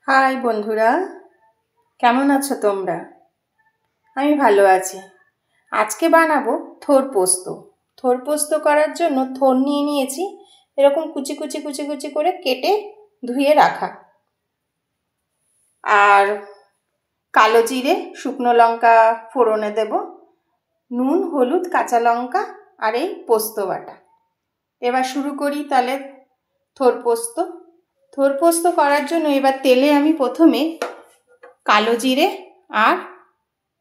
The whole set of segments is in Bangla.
হাই বন্ধুরা, কেমন আছো তোমরা? আমি ভালো আছি। আজকে বানাবো থোর পোস্ত। থোর পোস্ত করার জন্য থোর নিয়ে নিয়েছি, এরকম কুচি কুচি কুচি কুচি করে কেটে ধুয়ে রাখা। আর কালো জিরে, শুকনো লঙ্কা ফোড়নে দেব, নুন, হলুদ, কাঁচা লঙ্কা আর এই পোস্ত বাটা। এবার শুরু করি তাহলে থোর পোস্ত। থোর পোস্ত করার জন্য এবার তেলে আমি প্রথমে কালো জিরে আর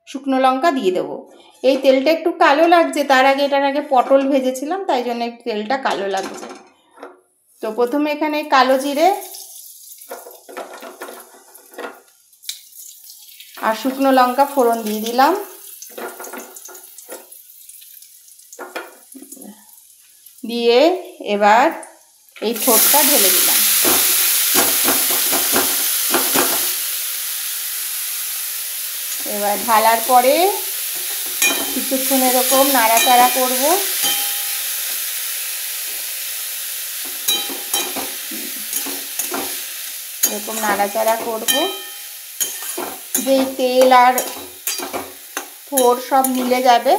শুকনো লঙ্কা দিয়ে দেবো। এই তেলটা একটু কালো লাগছে, তার আগে এটার আগে পটল ভেজেছিলাম, তাই জন্য তেলটা কালো লাগছে। তো প্রথমে এখানে কালো জিরে আর শুকনো লঙ্কা ফোড়ন দিয়ে দিলাম। দিয়ে এবার এই থোরটা ঢেলে দিলাম। এবার ঢালার পরে কিছুক্ষণ এরকম নাড়াচাড়া করব। এরকম নাড়াচাড়া করব, যে তেল আর থোর সব মিলে যাবে,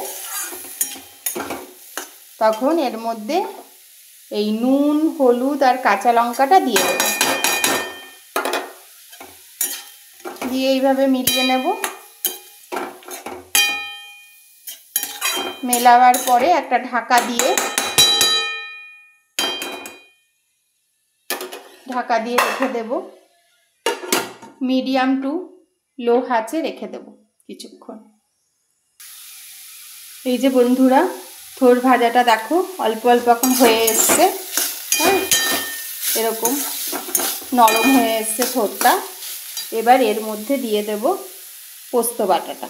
তখন এর মধ্যে এই নুন, হলুদ আর কাঁচা লঙ্কাটা দিয়ে দেব। দিয়ে এইভাবে মিলিয়ে নেব। মেলাবার পরে একটা ঢাকা দিয়ে রেখে দেব। মিডিয়াম টু লো আঁচে রেখে দেব কিছুক্ষণ। এই যে বন্ধুরা, থোর ভাজাটা দেখো অল্প অল্প এখন হয়ে এসছে। হ্যাঁ, এরকম নরম হয়ে এসছে থোরটা। এবার এর মধ্যে দিয়ে দেব পোস্ত বাটাটা।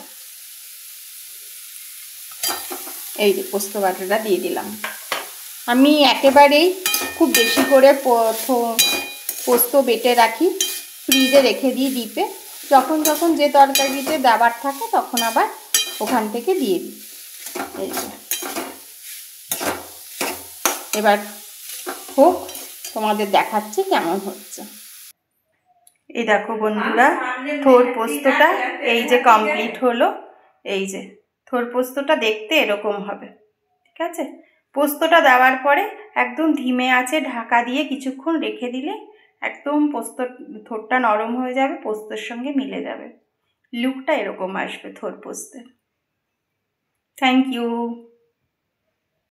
এই যে পোস্ত বাটাটা দিয়ে দিলাম। আমি একেবারেই খুব বেশি করে পোস্ত বেটে রাখি, ফ্রিজে রেখে দিই ডিপে। যখন যখন যে তরকারিতে দেওয়ার থাকে তখন আবার ওখান থেকে দিয়ে দিই। এই যে এবার হোক, তোমাদের দেখাচ্ছি কেমন হচ্ছে। এই দেখো বন্ধুরা, থোর পোস্তটা এই যে কমপ্লিট হলো। এই যে থোর পোস্তটা দেখতে এরকম হবে, ঠিক আছে? পোস্তটা দেওয়ার পরে একদম ধিমে আঁচে ঢাকা দিয়ে কিছুক্ষণ রেখে দিলে একদম থোরটা নরম হয়ে যাবে, পোস্তর সঙ্গে মিলে যাবে। লুকটা এরকম আসবে থোর পোস্তের। Thank you.